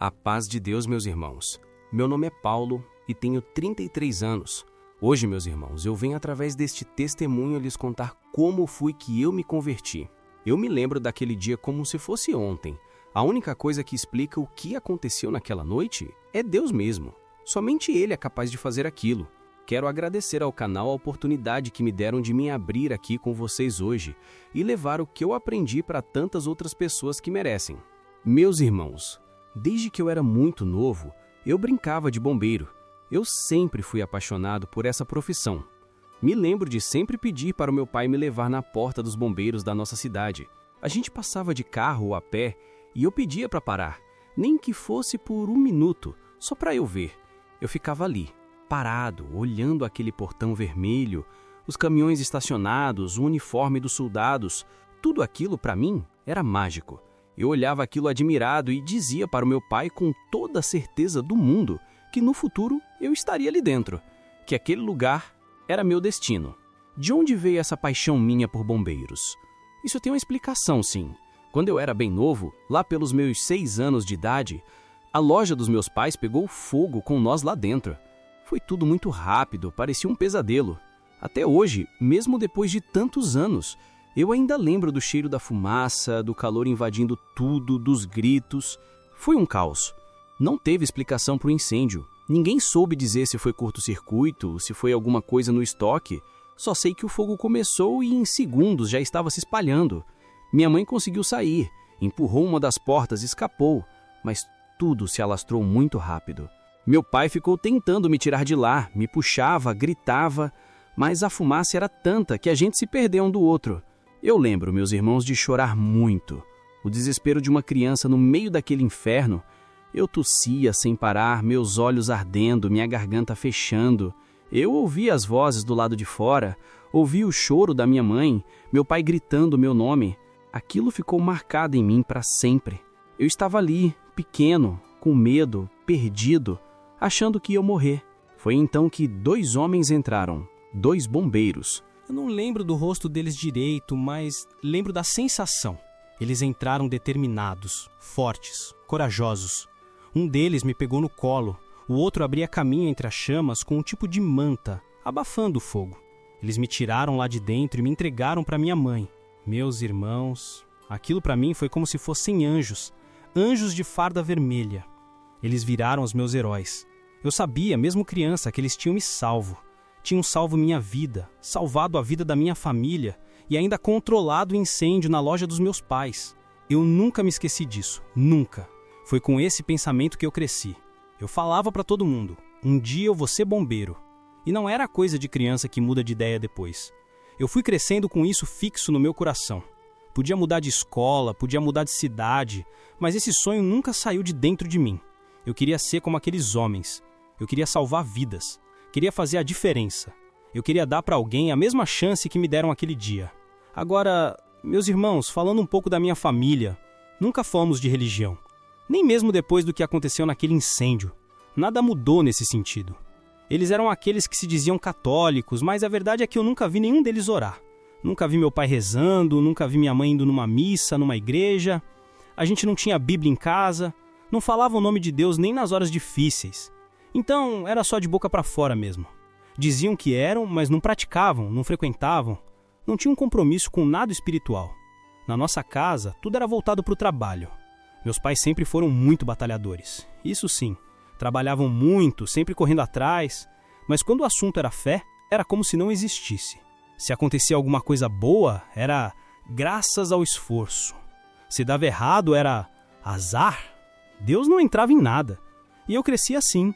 A paz de Deus, meus irmãos. Meu nome é Paulo e tenho 33 anos. Hoje, meus irmãos, eu venho através deste testemunho lhes contar como foi que eu me converti. Eu me lembro daquele dia como se fosse ontem. A única coisa que explica o que aconteceu naquela noite é Deus mesmo. Somente Ele é capaz de fazer aquilo. Quero agradecer ao canal a oportunidade que me deram de me abrir aqui com vocês hoje e levar o que eu aprendi para tantas outras pessoas que merecem. Meus irmãos, desde que eu era muito novo, eu brincava de bombeiro. Eu sempre fui apaixonado por essa profissão. Me lembro de sempre pedir para o meu pai me levar na porta dos bombeiros da nossa cidade. A gente passava de carro ou a pé e eu pedia para parar, nem que fosse por 1 minuto, só para eu ver. Eu ficava ali, parado, olhando aquele portão vermelho, os caminhões estacionados, o uniforme dos soldados. Tudo aquilo, para mim, era mágico. Eu olhava aquilo admirado e dizia para o meu pai com toda a certeza do mundo que no futuro eu estaria ali dentro, que aquele lugar era meu destino. De onde veio essa paixão minha por bombeiros? Isso tem uma explicação, sim. Quando eu era bem novo, lá pelos meus 6 anos de idade, a loja dos meus pais pegou fogo com nós lá dentro. Foi tudo muito rápido, parecia um pesadelo. Até hoje, mesmo depois de tantos anos, eu ainda lembro do cheiro da fumaça, do calor invadindo tudo, dos gritos. Foi um caos. Não teve explicação para o incêndio. Ninguém soube dizer se foi curto-circuito, se foi alguma coisa no estoque. Só sei que o fogo começou e em segundos já estava se espalhando. Minha mãe conseguiu sair, empurrou uma das portas e escapou, mas tudo se alastrou muito rápido. Meu pai ficou tentando me tirar de lá, me puxava, gritava, mas a fumaça era tanta que a gente se perdeu um do outro. Eu lembro, meus irmãos, de chorar muito. O desespero de uma criança no meio daquele inferno. Eu tossia sem parar, meus olhos ardendo, minha garganta fechando. Eu ouvia as vozes do lado de fora, ouvi o choro da minha mãe, meu pai gritando meu nome. Aquilo ficou marcado em mim para sempre. Eu estava ali, pequeno, com medo, perdido, achando que ia morrer. Foi então que 2 homens entraram, 2 bombeiros. Eu não lembro do rosto deles direito, mas lembro da sensação. Eles entraram determinados, fortes, corajosos. Um deles me pegou no colo, o outro abria caminho entre as chamas com um tipo de manta, abafando o fogo. Eles me tiraram lá de dentro e me entregaram para minha mãe. Meus irmãos, aquilo para mim foi como se fossem anjos, anjos de farda vermelha. Eles viraram os meus heróis. Eu sabia, mesmo criança, que eles tinham me salvo. Tinham salvo minha vida, salvado a vida da minha família e ainda controlado o incêndio na loja dos meus pais. Eu nunca me esqueci disso, nunca. Foi com esse pensamento que eu cresci. Eu falava para todo mundo, um dia eu vou ser bombeiro. E não era coisa de criança que muda de ideia depois. Eu fui crescendo com isso fixo no meu coração. Podia mudar de escola, podia mudar de cidade, mas esse sonho nunca saiu de dentro de mim. Eu queria ser como aqueles homens. Eu queria salvar vidas. Queria fazer a diferença. Eu queria dar para alguém a mesma chance que me deram aquele dia. Agora, meus irmãos, falando um pouco da minha família, nunca fomos de religião. Nem mesmo depois do que aconteceu naquele incêndio. Nada mudou nesse sentido. Eles eram aqueles que se diziam católicos, mas a verdade é que eu nunca vi nenhum deles orar. Nunca vi meu pai rezando, nunca vi minha mãe indo numa missa, numa igreja. A gente não tinha Bíblia em casa, não falava o nome de Deus nem nas horas difíceis. Então, era só de boca para fora mesmo. Diziam que eram, mas não praticavam, não frequentavam. Não tinham compromisso com nada espiritual. Na nossa casa, tudo era voltado para o trabalho. Meus pais sempre foram muito batalhadores. Isso sim, trabalhavam muito, sempre correndo atrás. Mas quando o assunto era fé, era como se não existisse. Se acontecia alguma coisa boa, era graças ao esforço. Se dava errado, era azar. Deus não entrava em nada. E eu cresci assim.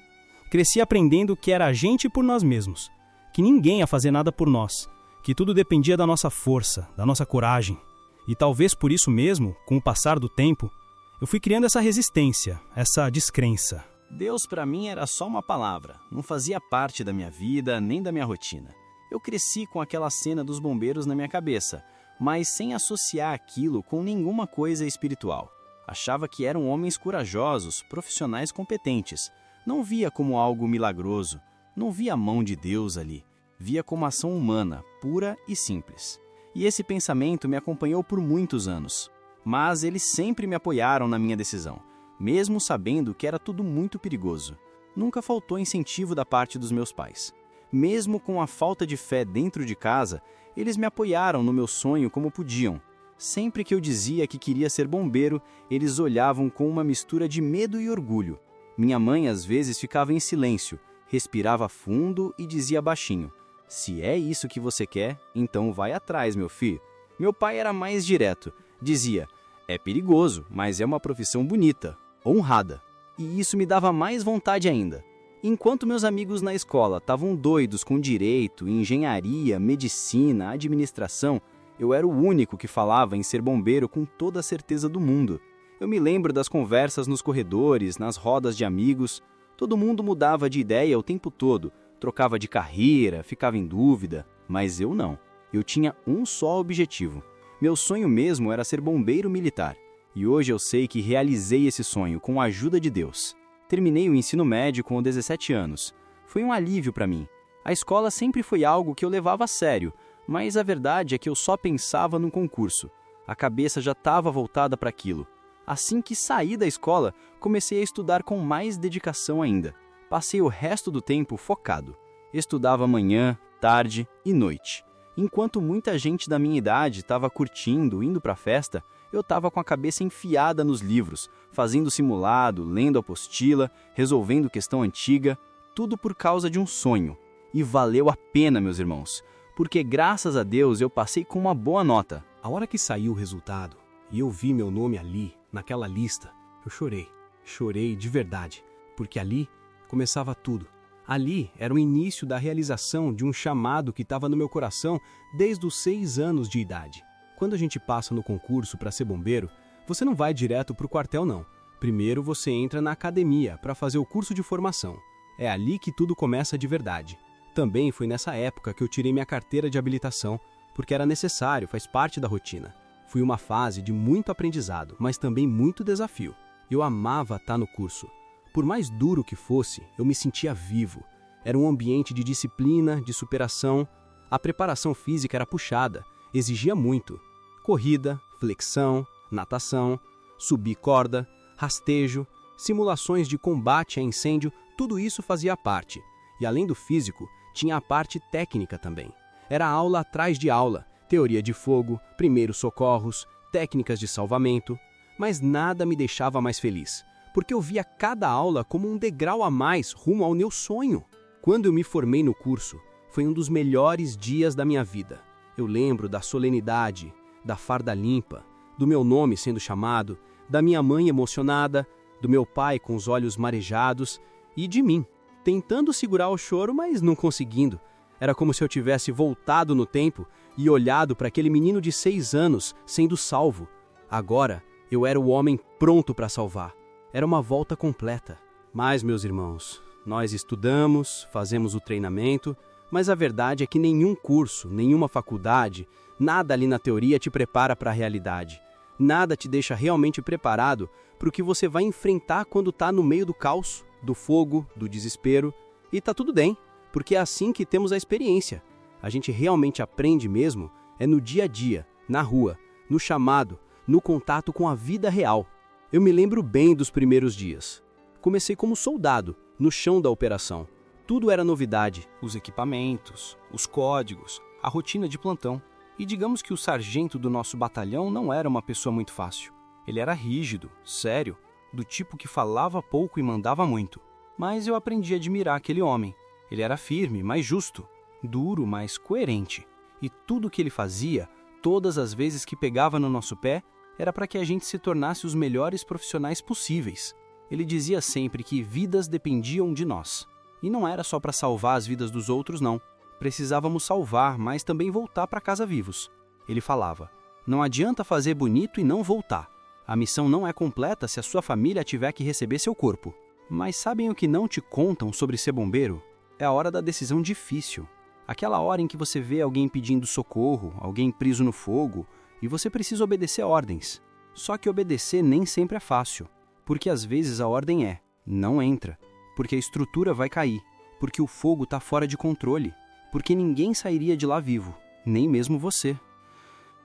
Cresci aprendendo que era a gente por nós mesmos, que ninguém ia fazer nada por nós, que tudo dependia da nossa força, da nossa coragem. E talvez por isso mesmo, com o passar do tempo, eu fui criando essa resistência, essa descrença. Deus para mim era só uma palavra, não fazia parte da minha vida nem da minha rotina. Eu cresci com aquela cena dos bombeiros na minha cabeça, mas sem associar aquilo com nenhuma coisa espiritual. Achava que eram homens corajosos, profissionais competentes. Não via como algo milagroso, não via a mão de Deus ali. Via como ação humana, pura e simples. E esse pensamento me acompanhou por muitos anos. Mas eles sempre me apoiaram na minha decisão. mesmo sabendo que era tudo muito perigoso. Nunca faltou incentivo da parte dos meus pais. Mesmo com a falta de fé dentro de casa, eles me apoiaram no meu sonho como podiam. Sempre que eu dizia que queria ser bombeiro, eles olhavam com uma mistura de medo e orgulho. Minha mãe às vezes ficava em silêncio, respirava fundo e dizia baixinho: "Se é isso que você quer, então vai atrás, meu filho." Meu pai era mais direto. Dizia: "É perigoso, mas é uma profissão bonita, honrada." E isso me dava mais vontade ainda. Enquanto meus amigos na escola estavam doidos com direito, engenharia, medicina, administração, eu era o único que falava em ser bombeiro com toda a certeza do mundo. Eu me lembro das conversas nos corredores, nas rodas de amigos. Todo mundo mudava de ideia o tempo todo, trocava de carreira, ficava em dúvida, mas eu não. Eu tinha um só objetivo. Meu sonho mesmo era ser bombeiro militar. E hoje eu sei que realizei esse sonho com a ajuda de Deus. Terminei o ensino médio com 17 anos. Foi um alívio para mim. A escola sempre foi algo que eu levava a sério, mas a verdade é que eu só pensava no concurso. A cabeça já estava voltada para aquilo. Assim que saí da escola, comecei a estudar com mais dedicação ainda. Passei o resto do tempo focado. Estudava manhã, tarde e noite. Enquanto muita gente da minha idade estava curtindo, indo para a festa, eu estava com a cabeça enfiada nos livros, fazendo simulado, lendo apostila, resolvendo questão antiga, tudo por causa de um sonho. E valeu a pena, meus irmãos, porque graças a Deus eu passei com uma boa nota. A hora que saiu o resultado e eu vi meu nome ali, naquela lista, eu chorei. Chorei de verdade, porque ali começava tudo. Ali era o início da realização de um chamado que estava no meu coração desde os 6 anos de idade. Quando a gente passa no concurso para ser bombeiro, você não vai direto para o quartel não. Primeiro você entra na academia para fazer o curso de formação. É ali que tudo começa de verdade. Também foi nessa época que eu tirei minha carteira de habilitação, porque era necessário, faz parte da rotina. Foi uma fase de muito aprendizado, mas também muito desafio. Eu amava estar no curso. Por mais duro que fosse, eu me sentia vivo. Era um ambiente de disciplina, de superação. A preparação física era puxada, exigia muito. Corrida, flexão, natação, subir corda, rastejo, simulações de combate a incêndio, tudo isso fazia parte. E além do físico, tinha a parte técnica também. Era aula atrás de aula, teoria de fogo, primeiros socorros, técnicas de salvamento. Mas nada me deixava mais feliz, porque eu via cada aula como um degrau a mais rumo ao meu sonho. Quando eu me formei no curso, foi um dos melhores dias da minha vida. Eu lembro da solenidade, da farda limpa, do meu nome sendo chamado, da minha mãe emocionada, do meu pai com os olhos marejados e de mim, tentando segurar o choro, mas não conseguindo. Era como se eu tivesse voltado no tempo e olhado para aquele menino de 6 anos sendo salvo. Agora, eu era o homem pronto para salvar. Era uma volta completa. Mas, meus irmãos, nós estudamos, fazemos o treinamento, mas a verdade é que nenhum curso, nenhuma faculdade, nada ali na teoria te prepara para a realidade. Nada te deixa realmente preparado para o que você vai enfrentar quando está no meio do caos, do fogo, do desespero. E tá tudo bem, porque é assim que temos a experiência. A gente realmente aprende mesmo é no dia a dia, na rua, no chamado, no contato com a vida real. Eu me lembro bem dos primeiros dias. Comecei como soldado, no chão da operação. Tudo era novidade. Os equipamentos, os códigos, a rotina de plantão. E digamos que o sargento do nosso batalhão não era uma pessoa muito fácil. Ele era rígido, sério, do tipo que falava pouco e mandava muito. Mas eu aprendi a admirar aquele homem. Ele era firme, mas justo, duro, mas coerente. E tudo o que ele fazia, todas as vezes que pegava no nosso pé, era para que a gente se tornasse os melhores profissionais possíveis. Ele dizia sempre que vidas dependiam de nós. E não era só para salvar as vidas dos outros, não. Precisávamos salvar, mas também voltar para casa vivos. Ele falava: não adianta fazer bonito e não voltar. A missão não é completa se a sua família tiver que receber seu corpo. Mas sabem o que não te contam sobre ser bombeiro? É a hora da decisão difícil. Aquela hora em que você vê alguém pedindo socorro, alguém preso no fogo, e você precisa obedecer ordens. Só que obedecer nem sempre é fácil, porque às vezes a ordem é: não entra, porque a estrutura vai cair, porque o fogo está fora de controle, porque ninguém sairia de lá vivo, nem mesmo você.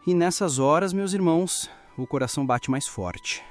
E nessas horas, meus irmãos, o coração bate mais forte.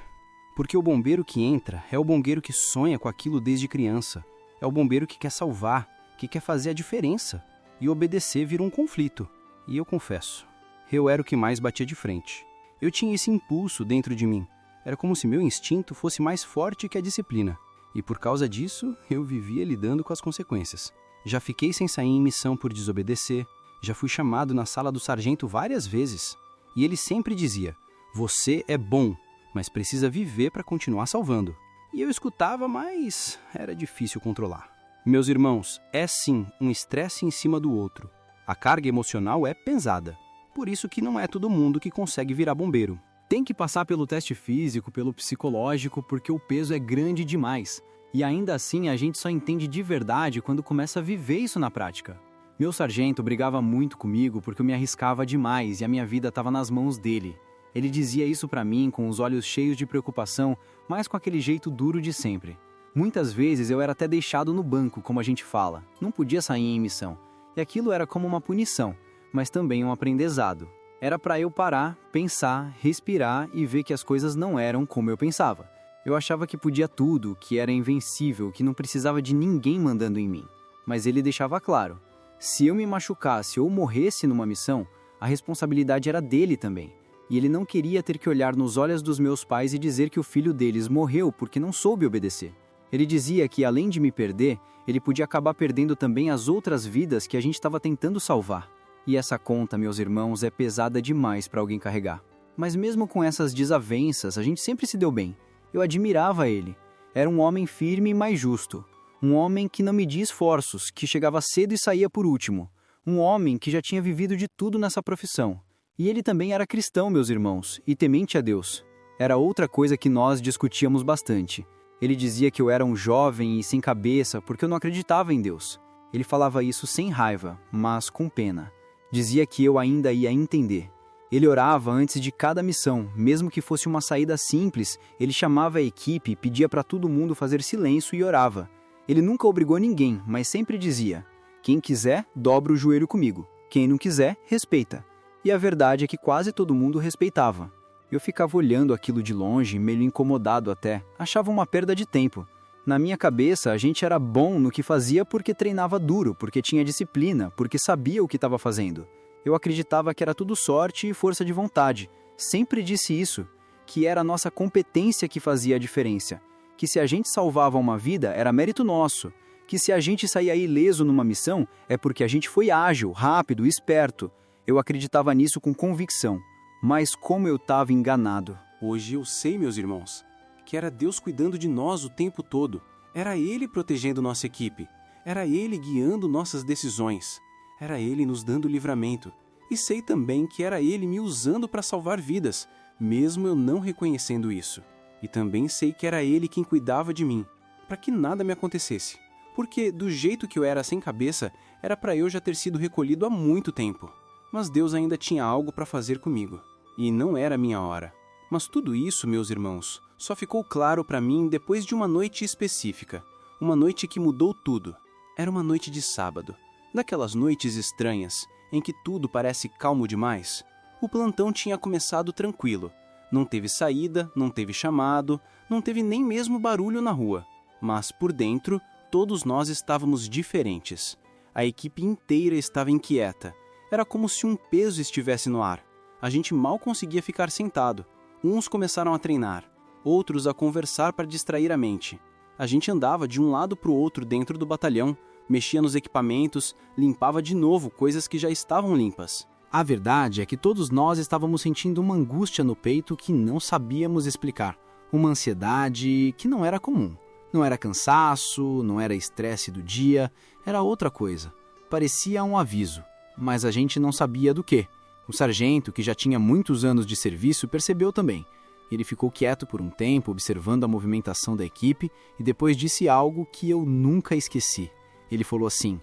Porque o bombeiro que entra é o bombeiro que sonha com aquilo desde criança. É o bombeiro que quer salvar, que quer fazer a diferença. E obedecer vira um conflito. E eu confesso, eu era o que mais batia de frente. Eu tinha esse impulso dentro de mim. Era como se meu instinto fosse mais forte que a disciplina. E por causa disso, eu vivia lidando com as consequências. Já fiquei sem sair em missão por desobedecer. Já fui chamado na sala do sargento várias vezes. E ele sempre dizia, você é bom, mas precisa viver para continuar salvando. E eu escutava, mas era difícil controlar. Meus irmãos, é sim um estresse em cima do outro. A carga emocional é pesada. Por isso que não é todo mundo que consegue virar bombeiro. Tem que passar pelo teste físico, pelo psicológico, porque o peso é grande demais. E ainda assim a gente só entende de verdade quando começa a viver isso na prática. Meu sargento brigava muito comigo porque eu me arriscava demais e a minha vida estava nas mãos dele. Ele dizia isso pra mim com os olhos cheios de preocupação, mas com aquele jeito duro de sempre. Muitas vezes eu era até deixado no banco, como a gente fala. Não podia sair em missão. E aquilo era como uma punição, mas também um aprendizado. Era para eu parar, pensar, respirar e ver que as coisas não eram como eu pensava. Eu achava que podia tudo, que era invencível, que não precisava de ninguém mandando em mim. Mas ele deixava claro, se eu me machucasse ou morresse numa missão, a responsabilidade era dele também. E ele não queria ter que olhar nos olhos dos meus pais e dizer que o filho deles morreu porque não soube obedecer. Ele dizia que, além de me perder, ele podia acabar perdendo também as outras vidas que a gente estava tentando salvar. E essa conta, meus irmãos, é pesada demais para alguém carregar. Mas mesmo com essas desavenças, a gente sempre se deu bem. Eu admirava ele. Era um homem firme, mas justo. Um homem que não media esforços, que chegava cedo e saía por último. Um homem que já tinha vivido de tudo nessa profissão. E ele também era cristão, meus irmãos, e temente a Deus. Era outra coisa que nós discutíamos bastante. Ele dizia que eu era um jovem e sem cabeça porque eu não acreditava em Deus. Ele falava isso sem raiva, mas com pena. Dizia que eu ainda ia entender. Ele orava antes de cada missão, mesmo que fosse uma saída simples, ele chamava a equipe, pedia para todo mundo fazer silêncio e orava. Ele nunca obrigou ninguém, mas sempre dizia, quem quiser, dobra o joelho comigo. Quem não quiser, respeita. E a verdade é que quase todo mundo respeitava. Eu ficava olhando aquilo de longe, meio incomodado até. Achava uma perda de tempo. Na minha cabeça, a gente era bom no que fazia porque treinava duro, porque tinha disciplina, porque sabia o que estava fazendo. Eu acreditava que era tudo sorte e força de vontade. Sempre disse isso, que era a nossa competência que fazia a diferença. Que se a gente salvava uma vida, era mérito nosso. Que se a gente saía ileso numa missão, é porque a gente foi ágil, rápido, esperto. Eu acreditava nisso com convicção. Mas como eu estava enganado. Hoje eu sei, meus irmãos, que era Deus cuidando de nós o tempo todo. Era Ele protegendo nossa equipe. Era Ele guiando nossas decisões. Era Ele nos dando livramento. E sei também que era Ele me usando para salvar vidas, mesmo eu não reconhecendo isso. E também sei que era Ele quem cuidava de mim, para que nada me acontecesse. Porque, do jeito que eu era sem cabeça, era para eu já ter sido recolhido há muito tempo. Mas Deus ainda tinha algo para fazer comigo. E não era a minha hora. Mas tudo isso, meus irmãos, só ficou claro para mim depois de uma noite específica. Uma noite que mudou tudo. Era uma noite de sábado. Daquelas noites estranhas, em que tudo parece calmo demais. O plantão tinha começado tranquilo. Não teve saída, não teve chamado, não teve nem mesmo barulho na rua. Mas por dentro, todos nós estávamos diferentes. A equipe inteira estava inquieta. Era como se um peso estivesse no ar. A gente mal conseguia ficar sentado. Uns começaram a treinar, outros a conversar para distrair a mente. A gente andava de um lado para o outro dentro do batalhão, mexia nos equipamentos, limpava de novo coisas que já estavam limpas. A verdade é que todos nós estávamos sentindo uma angústia no peito que não sabíamos explicar. Uma ansiedade que não era comum. Não era cansaço, não era estresse do dia, era outra coisa. Parecia um aviso, mas a gente não sabia do quê. O sargento, que já tinha muitos anos de serviço, percebeu também. Ele ficou quieto por um tempo, observando a movimentação da equipe, e depois disse algo que eu nunca esqueci. Ele falou assim,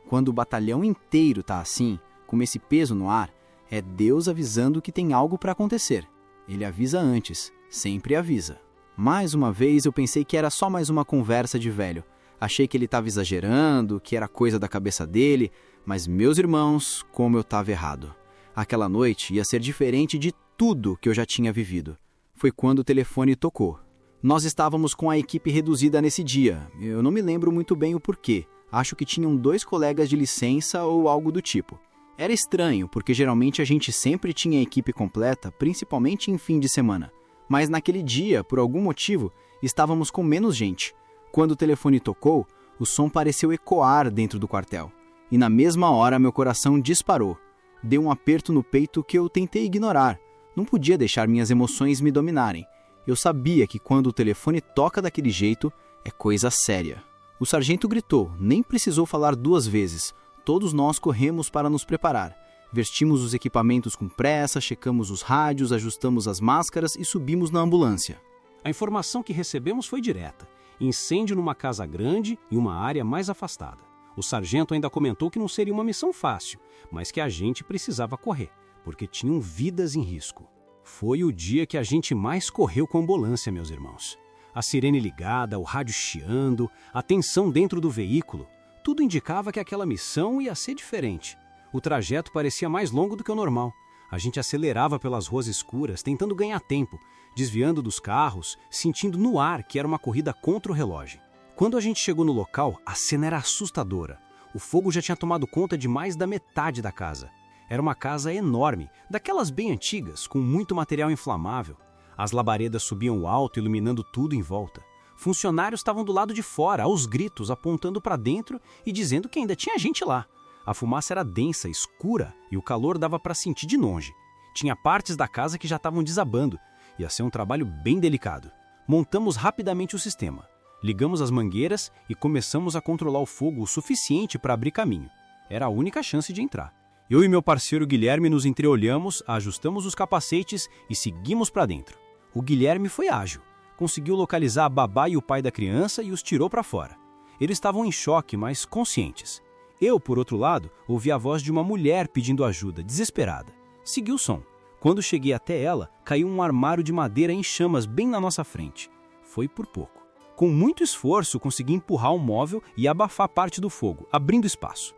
quando o batalhão inteiro está assim, com esse peso no ar, é Deus avisando que tem algo para acontecer. Ele avisa antes, sempre avisa. Mais uma vez eu pensei que era só mais uma conversa de velho. Achei que ele estava exagerando, que era coisa da cabeça dele, mas meus irmãos, como eu estava errado. Aquela noite ia ser diferente de tudo que eu já tinha vivido. Foi quando o telefone tocou. Nós estávamos com a equipe reduzida nesse dia. Eu não me lembro muito bem o porquê. Acho que tinham 2 colegas de licença ou algo do tipo. Era estranho, porque geralmente a gente sempre tinha a equipe completa, principalmente em fim de semana. Mas naquele dia, por algum motivo, estávamos com menos gente. Quando o telefone tocou, o som pareceu ecoar dentro do quartel. E na mesma hora meu coração disparou. Deu um aperto no peito que eu tentei ignorar. Não podia deixar minhas emoções me dominarem. Eu sabia que quando o telefone toca daquele jeito, é coisa séria. O sargento gritou, nem precisou falar 2 vezes. Todos nós corremos para nos preparar. Vestimos os equipamentos com pressa, checamos os rádios, ajustamos as máscaras e subimos na ambulância. A informação que recebemos foi direta. Incêndio numa casa grande em uma área mais afastada. O sargento ainda comentou que não seria uma missão fácil, mas que a gente precisava correr, porque tinham vidas em risco. Foi o dia que a gente mais correu com a ambulância, meus irmãos. A sirene ligada, o rádio chiando, a tensão dentro do veículo, tudo indicava que aquela missão ia ser diferente. O trajeto parecia mais longo do que o normal. A gente acelerava pelas ruas escuras, tentando ganhar tempo, desviando dos carros, sentindo no ar que era uma corrida contra o relógio. Quando a gente chegou no local, a cena era assustadora. O fogo já tinha tomado conta de mais da metade da casa. Era uma casa enorme, daquelas bem antigas, com muito material inflamável. As labaredas subiam alto, iluminando tudo em volta. Funcionários estavam do lado de fora, aos gritos, apontando para dentro e dizendo que ainda tinha gente lá. A fumaça era densa, escura, e o calor dava para sentir de longe. Tinha partes da casa que já estavam desabando. Ia ser um trabalho bem delicado. Montamos rapidamente o sistema. Ligamos as mangueiras e começamos a controlar o fogo o suficiente para abrir caminho. Era a única chance de entrar. Eu e meu parceiro Guilherme nos entreolhamos, ajustamos os capacetes e seguimos para dentro. O Guilherme foi ágil. Conseguiu localizar a babá e o pai da criança e os tirou para fora. Eles estavam em choque, mas conscientes. Eu, por outro lado, ouvi a voz de uma mulher pedindo ajuda, desesperada. Segui o som. Quando cheguei até ela, caiu um armário de madeira em chamas bem na nossa frente. Foi por pouco. Com muito esforço, consegui empurrar o móvel e abafar parte do fogo, abrindo espaço.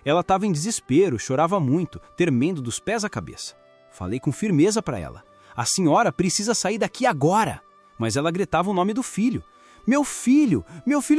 Ela estava em desespero, chorava muito, tremendo dos pés à cabeça. Falei com firmeza para ela. A senhora precisa sair daqui agora! Mas ela gritava o nome do filho. Meu filho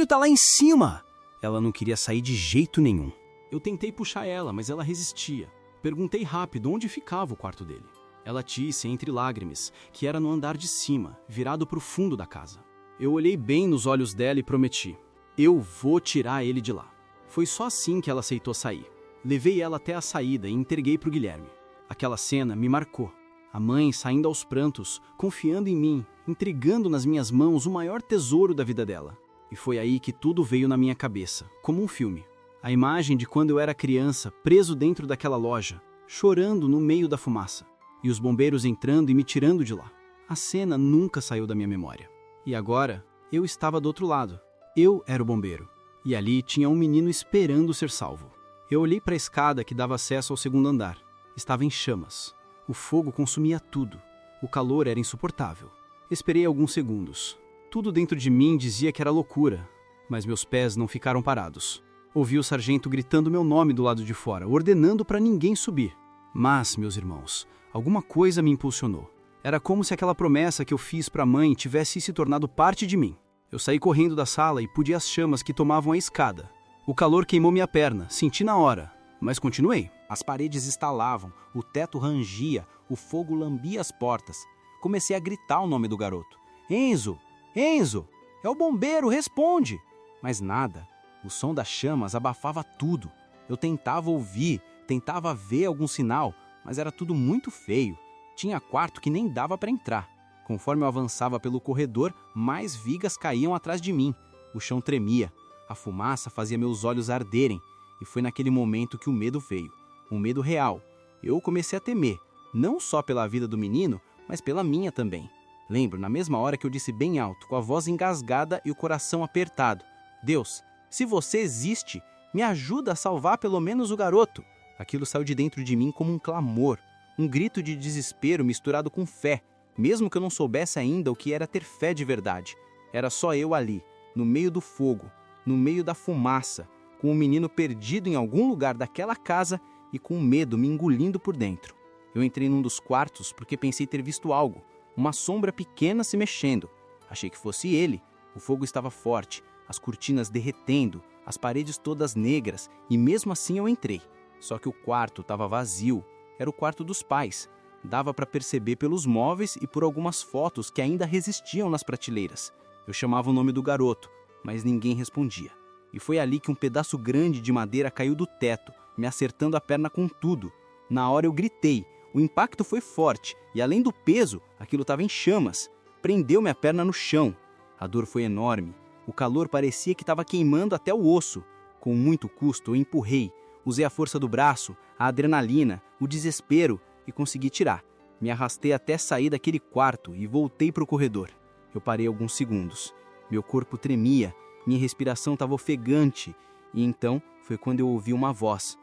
está lá em cima! Ela não queria sair de jeito nenhum. Eu tentei puxar ela, mas ela resistia. Perguntei rápido onde ficava o quarto dele. Ela disse, entre lágrimas, que era no andar de cima, virado para o fundo da casa. Eu olhei bem nos olhos dela e prometi. Eu vou tirar ele de lá. Foi só assim que ela aceitou sair. Levei ela até a saída e entreguei para o Guilherme. Aquela cena me marcou. A mãe saindo aos prantos, confiando em mim, entregando nas minhas mãos o maior tesouro da vida dela. E foi aí que tudo veio na minha cabeça, como um filme. A imagem de quando eu era criança, preso dentro daquela loja, chorando no meio da fumaça. E os bombeiros entrando e me tirando de lá. A cena nunca saiu da minha memória. E agora, eu estava do outro lado. Eu era o bombeiro. E ali tinha um menino esperando ser salvo. Eu olhei para a escada que dava acesso ao segundo andar. Estava em chamas. O fogo consumia tudo. O calor era insuportável. Esperei alguns segundos. Tudo dentro de mim dizia que era loucura. Mas meus pés não ficaram parados. Ouvi o sargento gritando meu nome do lado de fora, ordenando para ninguém subir. Mas, meus irmãos, alguma coisa me impulsionou. Era como se aquela promessa que eu fiz para a mãe tivesse se tornado parte de mim. Eu saí correndo da sala e pude as chamas que tomavam a escada. O calor queimou minha perna, senti na hora, mas continuei. As paredes estalavam, o teto rangia, o fogo lambia as portas. Comecei a gritar o nome do garoto. Enzo! Enzo! É o bombeiro, responde! Mas nada. O som das chamas abafava tudo. Eu tentava ouvir, tentava ver algum sinal, mas era tudo muito feio. Tinha quarto que nem dava para entrar. Conforme eu avançava pelo corredor, mais vigas caíam atrás de mim. O chão tremia. A fumaça fazia meus olhos arderem. E foi naquele momento que o medo veio. Um medo real. Eu comecei a temer, não só pela vida do menino, mas pela minha também. Lembro, na mesma hora que eu disse bem alto, com a voz engasgada e o coração apertado. Deus, se você existe, me ajuda a salvar pelo menos o garoto. Aquilo saiu de dentro de mim como um clamor. Um grito de desespero misturado com fé. Mesmo que eu não soubesse ainda o que era ter fé de verdade. Era só eu ali, no meio do fogo, no meio da fumaça, com um menino perdido em algum lugar daquela casa e com medo me engolindo por dentro. Eu entrei num dos quartos porque pensei ter visto algo, uma sombra pequena se mexendo. Achei que fosse ele. O fogo estava forte, as cortinas derretendo, as paredes todas negras, e mesmo assim eu entrei. Só que o quarto estava vazio. Era o quarto dos pais. Dava para perceber pelos móveis e por algumas fotos que ainda resistiam nas prateleiras. Eu chamava o nome do garoto, mas ninguém respondia. E foi ali que um pedaço grande de madeira caiu do teto, me acertando a perna com tudo. Na hora eu gritei. O impacto foi forte e, além do peso, aquilo estava em chamas. Prendeu minha perna no chão. A dor foi enorme. O calor parecia que estava queimando até o osso. Com muito custo, eu empurrei. Usei a força do braço, a adrenalina, o desespero e consegui tirar. Me arrastei até sair daquele quarto e voltei para o corredor. Eu parei alguns segundos. Meu corpo tremia, minha respiração estava ofegante. E então foi quando eu ouvi uma voz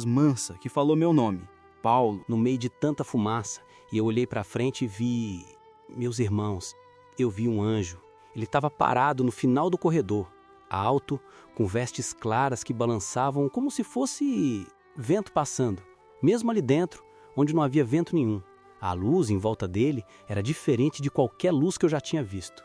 mansa que falou meu nome. Paulo, no meio de tanta fumaça, e eu olhei para frente e vi... Meus irmãos, eu vi um anjo. Ele estava parado no final do corredor, alto, com vestes claras que balançavam como se fosse vento passando. Mesmo ali dentro, onde não havia vento nenhum. A luz em volta dele era diferente de qualquer luz que eu já tinha visto.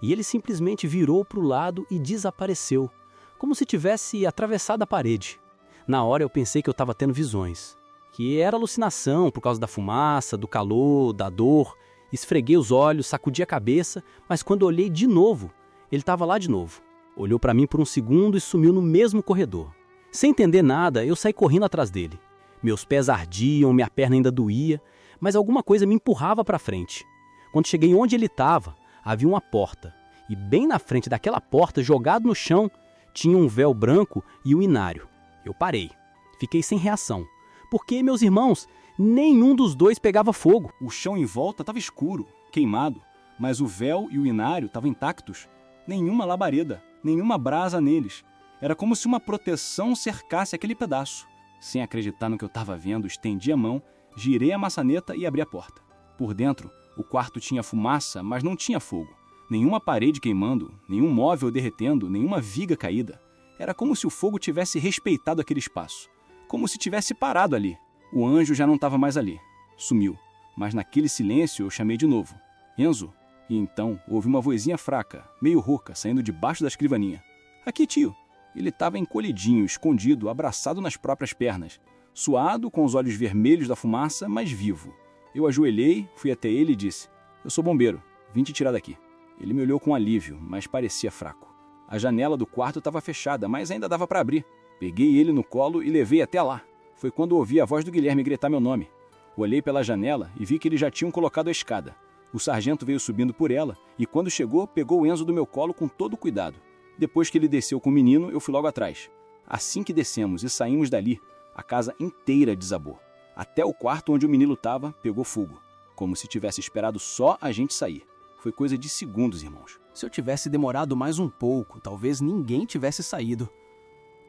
E ele simplesmente virou para o lado e desapareceu, como se tivesse atravessado a parede. Na hora eu pensei que eu estava tendo visões, que era alucinação por causa da fumaça, do calor, da dor. Esfreguei os olhos, sacudi a cabeça, mas quando olhei de novo, ele estava lá de novo. Olhou para mim por um segundo e sumiu no mesmo corredor. Sem entender nada, eu saí correndo atrás dele. Meus pés ardiam, minha perna ainda doía, mas alguma coisa me empurrava para frente. Quando cheguei onde ele estava, havia uma porta, e bem na frente daquela porta, jogado no chão, tinha um véu branco e um inário. Eu parei. Fiquei sem reação, porque, meus irmãos, nenhum dos dois pegava fogo. O chão em volta estava escuro, queimado, mas o véu e o inário estavam intactos. Nenhuma labareda, nenhuma brasa neles. Era como se uma proteção cercasse aquele pedaço. Sem acreditar no que eu estava vendo, estendi a mão, girei a maçaneta e abri a porta. Por dentro, o quarto tinha fumaça, mas não tinha fogo. Nenhuma parede queimando, nenhum móvel derretendo, nenhuma viga caída. Era como se o fogo tivesse respeitado aquele espaço. Como se tivesse parado ali. O anjo já não estava mais ali. Sumiu. Mas naquele silêncio eu chamei de novo. Enzo? E então ouvi uma vozinha fraca, meio rouca, saindo debaixo da escrivaninha. Aqui, tio. Ele estava encolhidinho, escondido, abraçado nas próprias pernas. Suado, com os olhos vermelhos da fumaça, mas vivo. Eu ajoelhei, fui até ele e disse: Eu sou bombeiro, vim te tirar daqui. Ele me olhou com alívio, mas parecia fraco. A janela do quarto estava fechada, mas ainda dava para abrir. Peguei ele no colo e levei até lá. Foi quando ouvi a voz do Guilherme gritar meu nome. Olhei pela janela e vi que eles já tinham colocado a escada. O sargento veio subindo por ela e, quando chegou, pegou o Enzo do meu colo com todo cuidado. Depois que ele desceu com o menino, eu fui logo atrás. Assim que descemos e saímos dali, a casa inteira desabou. Até o quarto onde o menino estava, pegou fogo. Como se tivesse esperado só a gente sair. Foi coisa de segundos, irmãos. Se eu tivesse demorado mais um pouco, talvez ninguém tivesse saído.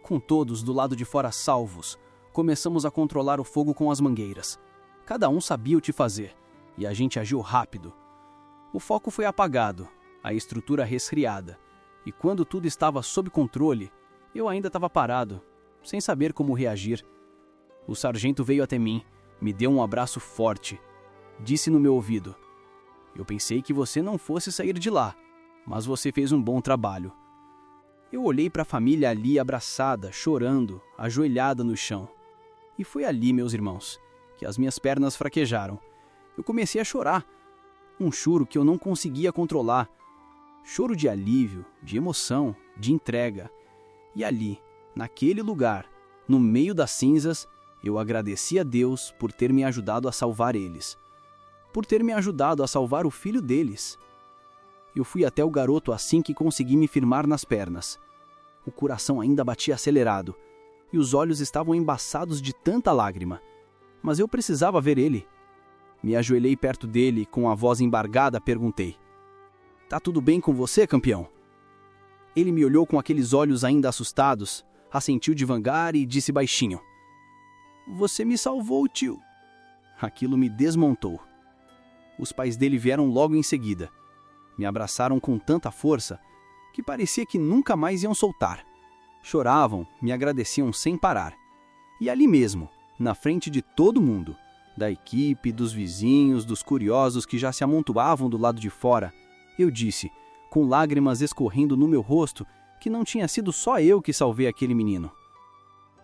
Com todos do lado de fora salvos, começamos a controlar o fogo com as mangueiras. Cada um sabia o que fazer, e a gente agiu rápido. O foco foi apagado, a estrutura resfriada, e quando tudo estava sob controle, eu ainda estava parado, sem saber como reagir. O sargento veio até mim, me deu um abraço forte, disse no meu ouvido: Eu pensei que você não fosse sair de lá, mas você fez um bom trabalho. Eu olhei para a família ali abraçada, chorando, ajoelhada no chão. E foi ali, meus irmãos, que as minhas pernas fraquejaram. Eu comecei a chorar. Um choro que eu não conseguia controlar. Choro de alívio, de emoção, de entrega. E ali, naquele lugar, no meio das cinzas, eu agradeci a Deus por ter me ajudado a salvar eles. Por ter me ajudado a salvar o filho deles. Eu fui até o garoto assim que consegui me firmar nas pernas. O coração ainda batia acelerado e os olhos estavam embaçados de tanta lágrima. Mas eu precisava ver ele. Me ajoelhei perto dele e com a voz embargada perguntei: Tá tudo bem com você, campeão? Ele me olhou com aqueles olhos ainda assustados, assentiu devagar e disse baixinho: Você me salvou, tio. Aquilo me desmontou. Os pais dele vieram logo em seguida. Me abraçaram com tanta força que parecia que nunca mais iam soltar. Choravam, me agradeciam sem parar. E ali mesmo, na frente de todo mundo, da equipe, dos vizinhos, dos curiosos que já se amontoavam do lado de fora, Eu disse, com lágrimas escorrendo no meu rosto, que não tinha sido só eu que salvei aquele menino.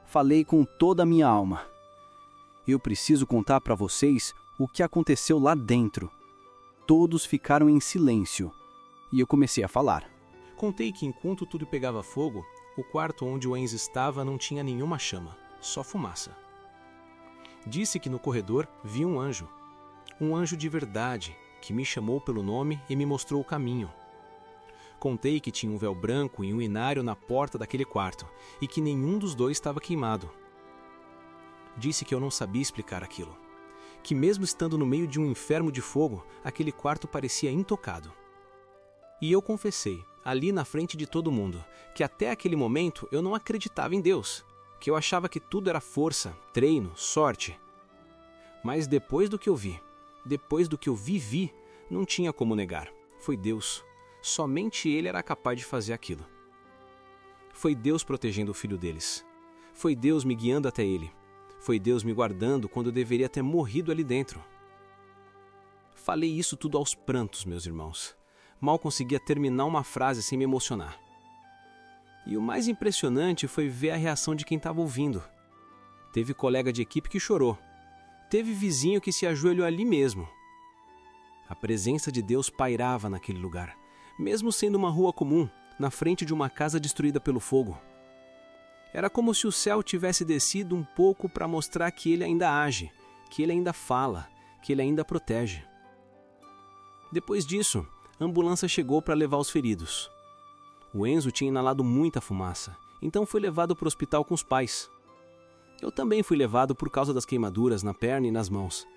Falei com toda a minha alma. Eu preciso contar para vocês o que aconteceu lá dentro. Todos ficaram em silêncio e eu comecei a falar. Contei que enquanto tudo pegava fogo, o quarto onde o Enzo estava não tinha nenhuma chama, só fumaça. Disse que no corredor vi um anjo de verdade, que me chamou pelo nome e me mostrou o caminho. Contei que tinha um véu branco e um inário na porta daquele quarto e que nenhum dos dois estava queimado. Disse que eu não sabia explicar aquilo, que mesmo estando no meio de um inferno de fogo, aquele quarto parecia intocado. E eu confessei, ali na frente de todo mundo, que até aquele momento eu não acreditava em Deus, que eu achava que tudo era força, treino, sorte. Mas depois do que eu vi, depois do que eu vivi, não tinha como negar. Foi Deus. Somente Ele era capaz de fazer aquilo. Foi Deus protegendo o filho deles. Foi Deus me guiando até Ele. Foi Deus me guardando quando eu deveria ter morrido ali dentro. Falei isso tudo aos prantos, meus irmãos. Mal conseguia terminar uma frase sem me emocionar. E o mais impressionante foi ver a reação de quem estava ouvindo. Teve colega de equipe que chorou. Teve vizinho que se ajoelhou ali mesmo. A presença de Deus pairava naquele lugar, mesmo sendo uma rua comum, na frente de uma casa destruída pelo fogo. Era como se o céu tivesse descido um pouco para mostrar que Ele ainda age, que Ele ainda fala, que Ele ainda protege. Depois disso, a ambulância chegou para levar os feridos. O Enzo tinha inalado muita fumaça, então foi levado para o hospital com os pais. Eu também fui levado por causa das queimaduras na perna e nas mãos.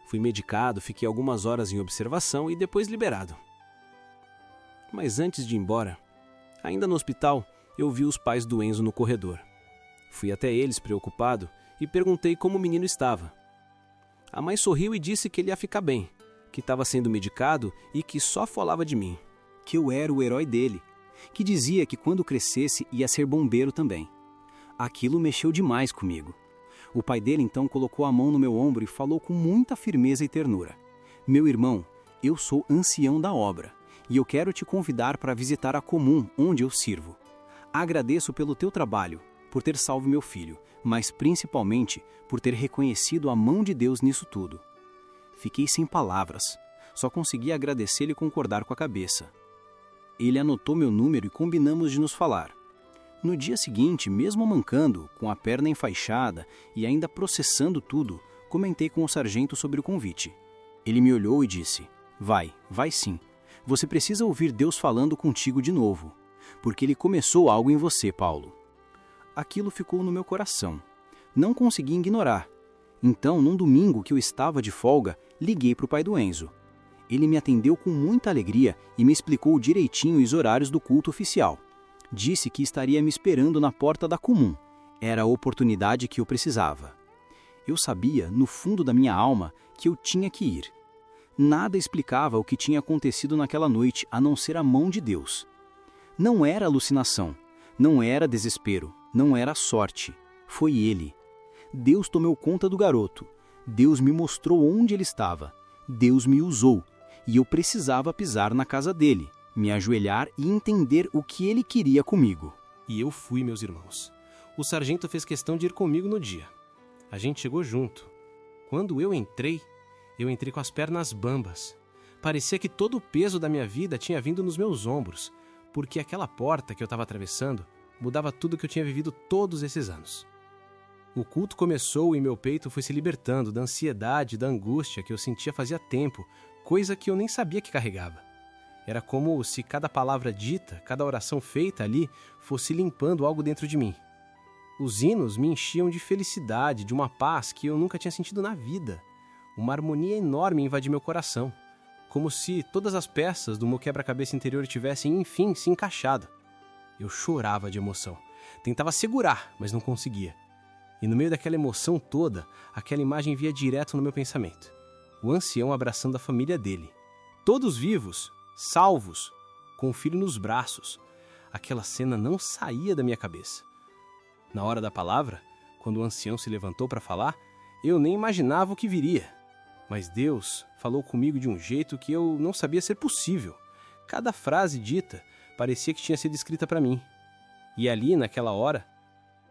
Fui medicado, fiquei algumas horas em observação e depois liberado. Mas antes de ir embora, ainda no hospital, eu vi os pais do Enzo no corredor. Fui até eles preocupado e perguntei como o menino estava. A mãe sorriu e disse que ele ia ficar bem, que estava sendo medicado e que só falava de mim. Que eu era o herói dele, que dizia que quando crescesse ia ser bombeiro também. Aquilo mexeu demais comigo. O pai dele então colocou a mão no meu ombro e falou com muita firmeza e ternura. Meu irmão, eu sou ancião da obra e eu quero te convidar para visitar a comum onde eu sirvo. Agradeço pelo teu trabalho, por ter salvo meu filho, mas principalmente por ter reconhecido a mão de Deus nisso tudo. Fiquei sem palavras, só consegui agradecer e concordar com a cabeça. Ele anotou meu número e combinamos de nos falar. No dia seguinte, mesmo mancando, com a perna enfaixada e ainda processando tudo, comentei com o sargento sobre o convite. Ele me olhou e disse, vai sim. Você precisa ouvir Deus falando contigo de novo, porque Ele começou algo em você, Paulo. Aquilo ficou no meu coração. Não consegui ignorar. Então, num domingo que eu estava de folga, liguei para o pai do Enzo. Ele me atendeu com muita alegria e me explicou direitinho os horários do culto oficial. Disse que estaria me esperando na porta da comum. Era a oportunidade que eu precisava. Eu sabia, no fundo da minha alma, que eu tinha que ir. Nada explicava o que tinha acontecido naquela noite, a não ser a mão de Deus. Não era alucinação, não era desespero, não era sorte. Foi Ele. Deus tomou conta do garoto. Deus me mostrou onde ele estava. Deus me usou. E eu precisava pisar na casa dele, me ajoelhar e entender o que ele queria comigo. E eu fui, meus irmãos. O sargento fez questão de ir comigo no dia. A gente chegou junto. Quando eu entrei com as pernas bambas. Parecia que todo o peso da minha vida tinha vindo nos meus ombros, porque aquela porta que eu estava atravessando mudava tudo que eu tinha vivido todos esses anos. O culto começou e meu peito foi se libertando da ansiedade, da angústia que eu sentia fazia tempo, coisa que eu nem sabia que carregava. Era como se cada palavra dita, cada oração feita ali, fosse limpando algo dentro de mim. Os hinos me enchiam de felicidade, de uma paz que eu nunca tinha sentido na vida. Uma harmonia enorme invadiu meu coração, como se todas as peças do meu quebra-cabeça interior tivessem, enfim, se encaixado. Eu chorava de emoção. Tentava segurar, mas não conseguia. E no meio daquela emoção toda, aquela imagem via direto no meu pensamento. O ancião abraçando a família dele. Todos vivos, salvos, com o filho nos braços. Aquela cena não saía da minha cabeça. Na hora da palavra, quando o ancião se levantou para falar, eu nem imaginava o que viria. Mas Deus falou comigo de um jeito que eu não sabia ser possível. Cada frase dita parecia que tinha sido escrita para mim. E ali, naquela hora,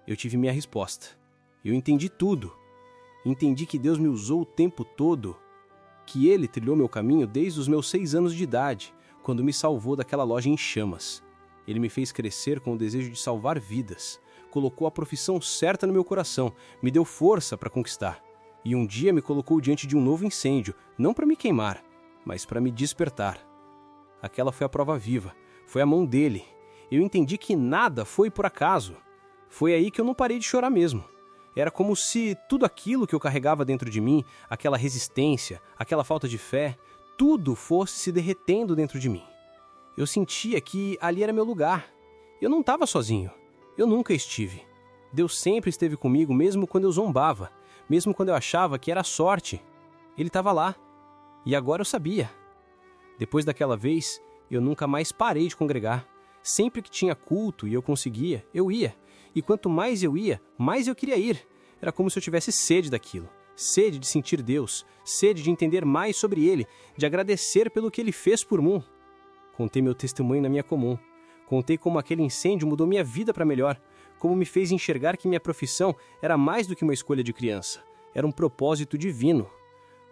eu tive minha resposta. Eu entendi tudo. Entendi que Deus me usou o tempo todo, que Ele trilhou meu caminho desde os meus 6 anos de idade, quando me salvou daquela loja em chamas. Ele me fez crescer com o desejo de salvar vidas, colocou a profissão certa no meu coração, me deu força para conquistar. E um dia me colocou diante de um novo incêndio, não para me queimar, mas para me despertar. Aquela foi a prova viva, foi a mão dele. Eu entendi que nada foi por acaso. Foi aí que eu não parei de chorar mesmo. Era como se tudo aquilo que eu carregava dentro de mim, aquela resistência, aquela falta de fé, tudo fosse se derretendo dentro de mim. Eu sentia que ali era meu lugar. Eu não estava sozinho. Eu nunca estive. Deus sempre esteve comigo, mesmo quando eu zombava, mesmo quando eu achava que era sorte. Ele estava lá. E agora eu sabia. Depois daquela vez, eu nunca mais parei de congregar. Sempre que tinha culto e eu conseguia, eu ia. E quanto mais eu ia, mais eu queria ir. Era como se eu tivesse sede daquilo. Sede de sentir Deus, sede de entender mais sobre Ele, de agradecer pelo que Ele fez por mim. Contei meu testemunho na minha comum. Contei como aquele incêndio mudou minha vida para melhor, como me fez enxergar que minha profissão era mais do que uma escolha de criança. Era um propósito divino.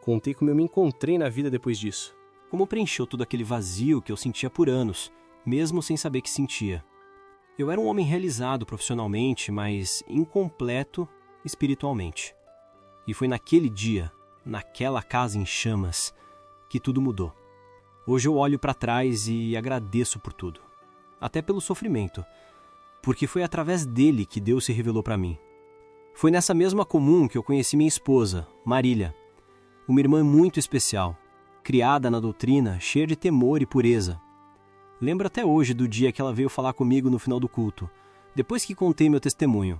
Contei como eu me encontrei na vida depois disso. Como preencheu todo aquele vazio que eu sentia por anos, mesmo sem saber que sentia. Eu era um homem realizado profissionalmente, mas incompleto espiritualmente. E foi naquele dia, naquela casa em chamas, que tudo mudou. Hoje eu olho para trás e agradeço por tudo. Até pelo sofrimento, porque foi através dele que Deus se revelou para mim. Foi nessa mesma comum que eu conheci minha esposa, Marília, uma irmã muito especial, criada na doutrina, cheia de temor e pureza. Lembro até hoje do dia que ela veio falar comigo no final do culto, depois que contei meu testemunho.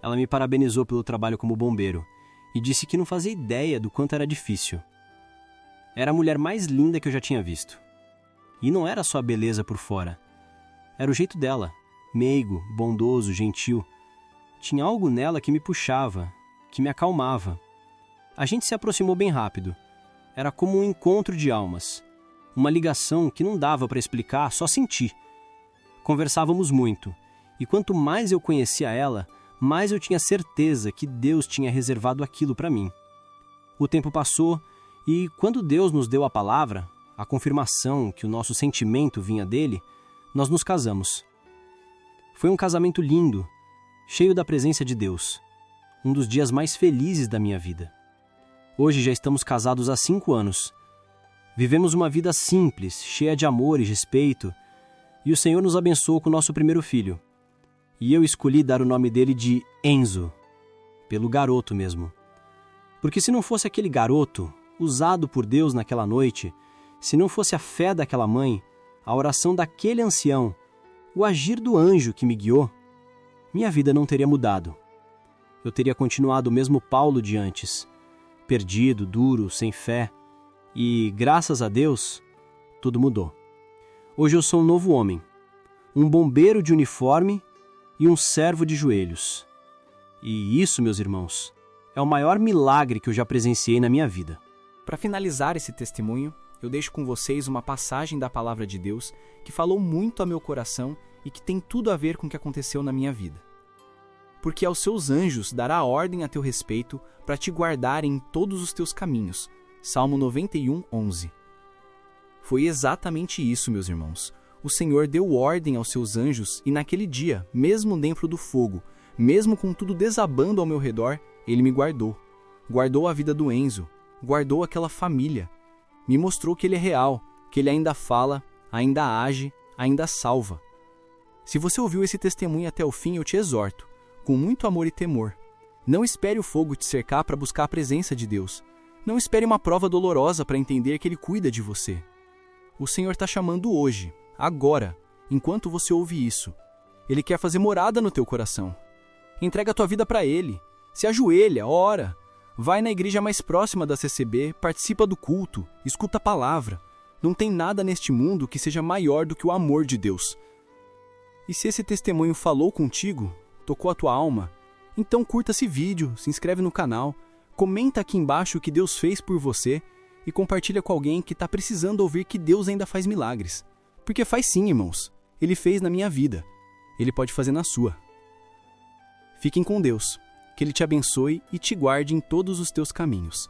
Ela me parabenizou pelo trabalho como bombeiro e disse que não fazia ideia do quanto era difícil. Era a mulher mais linda que eu já tinha visto. E não era só a beleza por fora. Era o jeito dela, meigo, bondoso, gentil. Tinha algo nela que me puxava, que me acalmava. A gente se aproximou bem rápido. Era como um encontro de almas. Uma ligação que não dava para explicar, só sentir. Conversávamos muito, e quanto mais eu conhecia ela, mais eu tinha certeza que Deus tinha reservado aquilo para mim. O tempo passou, e quando Deus nos deu a palavra, a confirmação que o nosso sentimento vinha dele, nós nos casamos. Foi um casamento lindo, cheio da presença de Deus. Um dos dias mais felizes da minha vida. Hoje já estamos casados há 5 anos. Vivemos uma vida simples, cheia de amor e respeito, e o Senhor nos abençoou com o nosso primeiro filho. E eu escolhi dar o nome dele de Enzo, pelo garoto mesmo. Porque se não fosse aquele garoto, usado por Deus naquela noite, se não fosse a fé daquela mãe, a oração daquele ancião, o agir do anjo que me guiou, minha vida não teria mudado. Eu teria continuado o mesmo Paulo de antes, perdido, duro, sem fé. E, graças a Deus, tudo mudou. Hoje eu sou um novo homem, um bombeiro de uniforme e um servo de joelhos. E isso, meus irmãos, é o maior milagre que eu já presenciei na minha vida. Para finalizar esse testemunho, eu deixo com vocês uma passagem da Palavra de Deus que falou muito ao meu coração e que tem tudo a ver com o que aconteceu na minha vida. Porque aos seus anjos dará ordem a teu respeito para te guardar em todos os teus caminhos. Salmo 91, 11. Foi exatamente isso, meus irmãos. O Senhor deu ordem aos seus anjos e naquele dia, mesmo dentro do fogo, mesmo com tudo desabando ao meu redor, Ele me guardou. Guardou a vida do Enzo, guardou aquela família. Me mostrou que Ele é real, que Ele ainda fala, ainda age, ainda salva. Se você ouviu esse testemunho até o fim, eu te exorto, com muito amor e temor. Não espere o fogo te cercar para buscar a presença de Deus. Não espere uma prova dolorosa para entender que Ele cuida de você. O Senhor está chamando hoje, agora, enquanto você ouve isso. Ele quer fazer morada no teu coração. Entrega a tua vida para Ele. Se ajoelha, ora. Vai na igreja mais próxima da CCB, participa do culto, escuta a palavra. Não tem nada neste mundo que seja maior do que o amor de Deus. E se esse testemunho falou contigo, tocou a tua alma, então curta esse vídeo, se inscreve no canal, comenta aqui embaixo o que Deus fez por você e compartilha com alguém que está precisando ouvir que Deus ainda faz milagres. Porque faz sim, irmãos. Ele fez na minha vida. Ele pode fazer na sua. Fiquem com Deus. Que Ele te abençoe e te guarde em todos os teus caminhos.